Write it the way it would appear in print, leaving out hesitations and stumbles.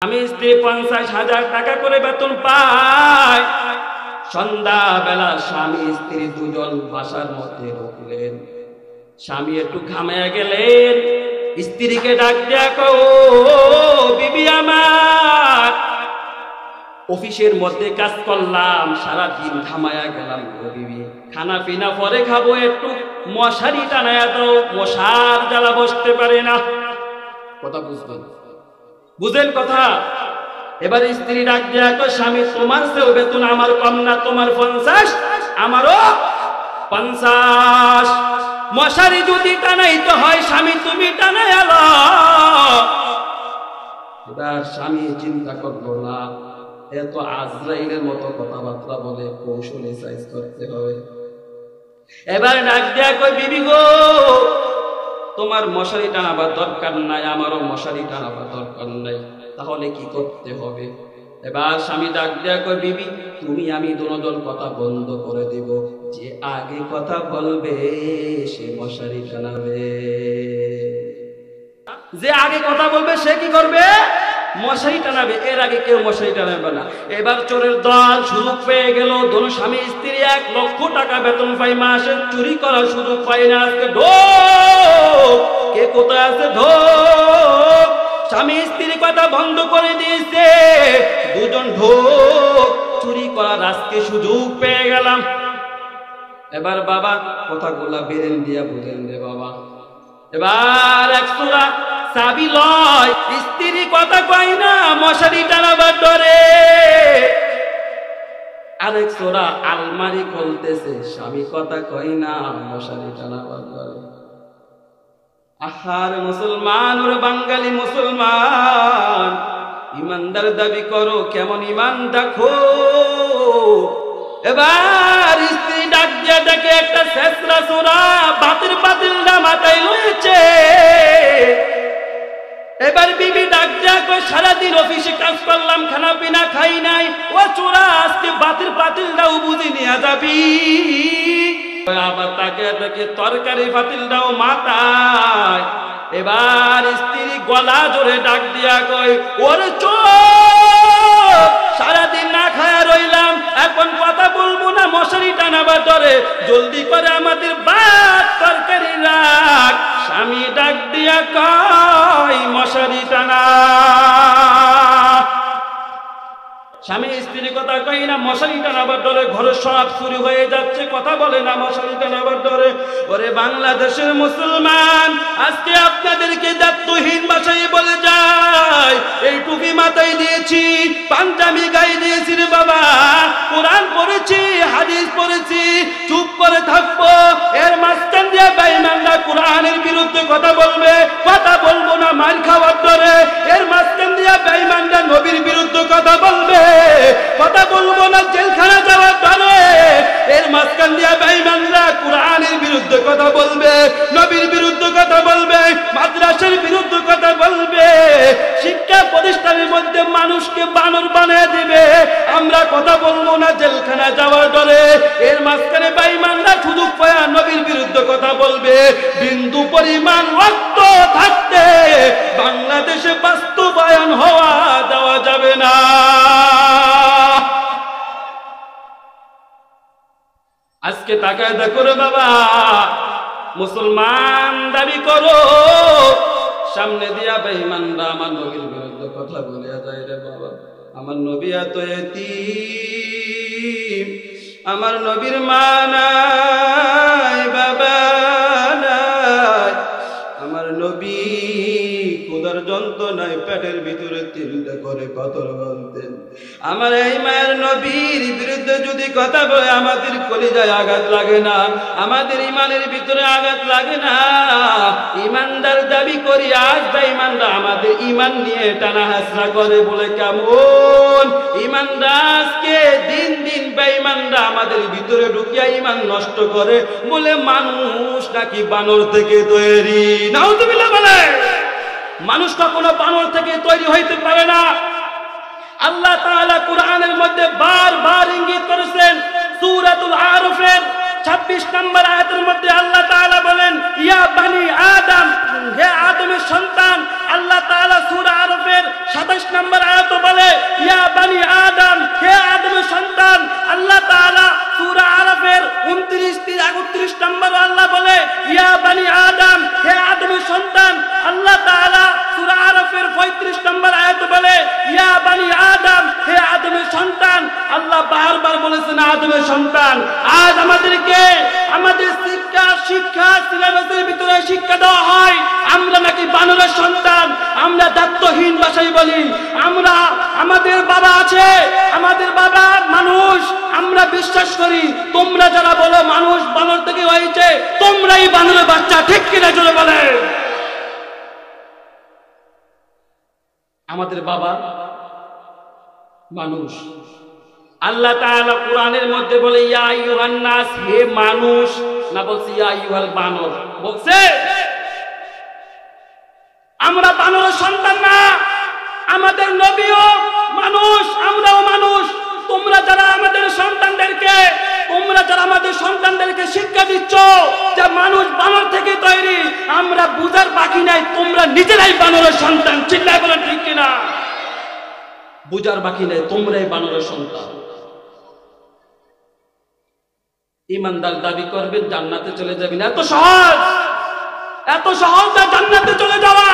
স্বামী স্ত্রী 50,000 টাকা করে বেতন পায়। সন্ধ্যাবেলা স্বামী স্ত্রী দুজন বাসার মধ্যে ঢুকলেন। স্বামী একটু ঘামায়া গেলেন, স্ত্রীকে ডাক দিয়া কও, বিবি আমার, অফিসের মধ্যে কাজ করলাম, সারা দিন ঘামায়া গেলাম গো বিবি, খানা পিনা পরে খাবো, একটু মশারি টানায়া দাও, মশার জ্বালা বসতে পারে না। কথা বুঝবেন, বুঝেন কথা? এবার স্ত্রী ডাক দিয়া কয়, স্বামী তোমার চেয়েও বেতন আমার কম না, তোমার 50, আমারও 50। মশারি যদি টানাইতে হয় স্বামী তুমি টানাই আলো। এবার স্বামী চিন্তা করলো না, এত আজরাইলের মতো কথাবার্তা বলে, কৌশলে সাইজ করতে হবে। এবার ডাক দিয়া কয়, বিবি গো, তোমার মশারি টানাবার দরকার নাই, আমারও মশারি টানাবার দরকার নাই, তাহলে কি করতে হবে? এবার স্বামী ডাক দেয়া কয়, বিবি তুমি আমি দুজন কথা বন্ধ করে দিব, যে আগে কথা বলবে সে মশারি টানাবে। যে আগে কথা বলবে সে কি করবে? মশারি টানাবে, এর আগে কেউ মশারি টানাবে না। এবার চোরের দল সুযোগ পেয়ে গেল, দোনো স্বামী স্ত্রী 1 লক্ষ টাকা বেতন পাই, মাসে চুরি করার সুযোগ পাই না। আজকে ঢোক, কে কোথায় আছে ঢোক। স্বামী স্ত্রী কথা বন্ধ করে দিয়েছে, দুজন ঢোক, চুরি করার আজকে সুযোগ পেয়ে গেলাম। এবার বাবা কথাগুলা বেরেন দিয়া বুঝেন রে বাবা। এবার এক চোরা চাবি লয়, স্ত্রী কথা কয় না মশারি টানাবার ডরে। আরেক চোরা আলমারি খুলতেছে, স্বামী কথা কয় না মশারি টানাবার ডরে। আহার মুসলমান, ওর বাঙালি মুসলমান, ইমানদার দাবি করো, কেমন ইমান দেখো। এবার স্ত্রী ডাক দিয়া দেখে একটা শেষরা চোরা বাতিল বাতিলটা মাথায় লয়েছে। এবার বিবি ডাক দিয়া কয়, সারাদিন অফিসে কাজ করলাম, খানা পিনা খাই নাই, ও চোরা আজকে বাতিল বাতিলটাও বুঝি নিয়ে যাবি। আবার তাকে দেখে তরকারি পাতিলটাও মাথায়। এবার স্ত্রী গলা জোরে ডাক দিয়া কয়, ওরে চোর, সারাদিন না খায়া রইলাম, এখন কথা বলবো না মশারি টানাবার ডরে, জলদি করে আমাদের ভাত তরকারি রাখ। স্বামী ডাক দিয়া কয়, মশারি টানা। স্বামী স্ত্রী কথা কই না মশারি টানাবার ডরে, ঘরে সব চুরি হয়ে যাচ্ছে, কথা বলে না মশারি টানাবার ডরে। ওরে বাংলাদেশের মুসলমান, আজকে আপনাদেরকে দায়িত্বহীন ভাষায় বলে যায়, এই টুপি মাথায় দিয়েছি, পাঞ্জাবি গায়ে দিয়েছি রে বাবা, কোরআন পড়েছি, হাদিস পড়েছি, চুপ করে থাকবো, এর মাঝখান দিয়ে বেঈমানরা কোরআনের বিরুদ্ধে কথা বলবে, কথা বলবো না মার খাওয়ার ডরে। এর মাঝখান দিয়ে বেঈমানরা নবীর বিরুদ্ধে কথা বলবে, কথা বলবো না জেলখানা যাওয়ার ডরে। এর মাঝখান দিয়ে বেঈমানরা কোরআনের বিরুদ্ধে কথা বলবে, নবীর বিরুদ্ধে কথা বলবে, মাদ্রাসার বিরুদ্ধে কথা বলবে, শিক্ষা প্রতিষ্ঠানের মধ্যে মানুষকে বানর বানিয়ে দিবে। আমরা কথা বলবো না জেলখানা যাওয়ার ডরে। এর মাঝখানে বেঈমানরা সুযোগ পায় নবীর বিরুদ্ধে কথা বলবে। বিন্দু পরিমাণ রক্ত থাকতে বাংলাদেশে বাস্তবায়ন হওয়া দেওয়া যাবে না। আজকে তাকায় দেখো রে বাবা, মুসলমান দাবি করো, সামনে দিয়া বেঈমানরা আমার নবীর বিরুদ্ধে কথা বলে যায় রে বাবা। আমার নবী এত এতিম, আমার নবীর মা নাই, বাবা নাই, আমার নবী ক্ষুধার যন্ত্রণায় পেটের ভিতরে 3টা করে পাথর বাঁধতেন। আমার এই মায়ের নবীর বিরুদ্ধে যদি কথা বলে আমাদের কলিজায় আঘাত লাগে না, আমাদের ইমানের ভিতরে আঘাত লাগে না? ইমানদার দাবি করি, আজ বেঈমানরা আমাদের ইমান নিয়ে টানা হাসরা করে বলে কেমন? ইমানরা আজকে দিন দিন বেঈমানরা আমাদের ভিতরে ঢুকিয়া ইমান নষ্ট করে বলে মানুষ নাকি বানর থেকে তৈরি। নাউযুবিল্লাহ বলে, মানুষ কখনো বানর থেকে তৈরি হইতে পারে না। আল্লাহ তাআলা কুরআনের মধ্যে বারবার ইঙ্গিত করেছেন, সূরাতুল আরাফের 26 নম্বর আয়াতের মধ্যে আল্লাহ তাআলা বলেন ইয়া বানি আদম, হে আদমের সন্তান। আল্লাহ তাআলা সূরা আরফের 27 নম্বর আয়াতে বলে ইয়া বানি আদম, হে আদমের সন্তান। আল্লাহ তাআলা সূরা আরফের 29-31 নম্বর আল্লাহ বলে ইয়া বানি আদম, হে আদমের সন্তান। আল্লাহ তাআলা সূরা আরফের 35 নম্বর আয়াতে বলে ইয়া বানি আদম, হে আদমের সন্তান। আল্লাহ বারবার বলেছেন আদমের সন্তান। আজ আমাদেরকে আমাদের শিক্ষা সিলেবাসের ভিতরে শিক্ষা দেওয়া হয় আমরা নাকি বানরের সন্তান, আমরা দায়িত্বহীন ভাষায় বলি আমরা আমাদের বাবা আছে, আমাদের বাবা মানুষ, আমরা বিশ্বাস করি। তোমরা যারা বলো মানুষ বানর থেকে হয়েছে, তোমরাই বানরের বাচ্চা, ঠিক কিনা জোরে বলে। আমাদের বাবা মানুষ। আল্লাহ তাআলা কোরআনের মধ্যে বলে ইয়া আইয়ুহান নাস, হে মানুষ, না বলছে ইয়া আইয়ুহাল বানর, বলছে আমরা বানরের সন্তান না, আমাদের নবীও মানুষ, আমরাও মানুষ। তোমরা যারা আমাদের সন্তানদেরকে শিক্ষা দিচ্ছ যে মানুষ বানর থেকে তৈরি, আমরা বুঝার বাকি নাই, তোমরা নিজেরাই বানরের সন্তান। চিল্লায় বলেন ঠিক কিনা? বুঝার বাকি নাই, তোমরাই বানরের সন্তান। ইমানদার দাবি করবেন জান্নাতে চলে যাবেন, এত সহজ না জান্নাতে চলে যাওয়া।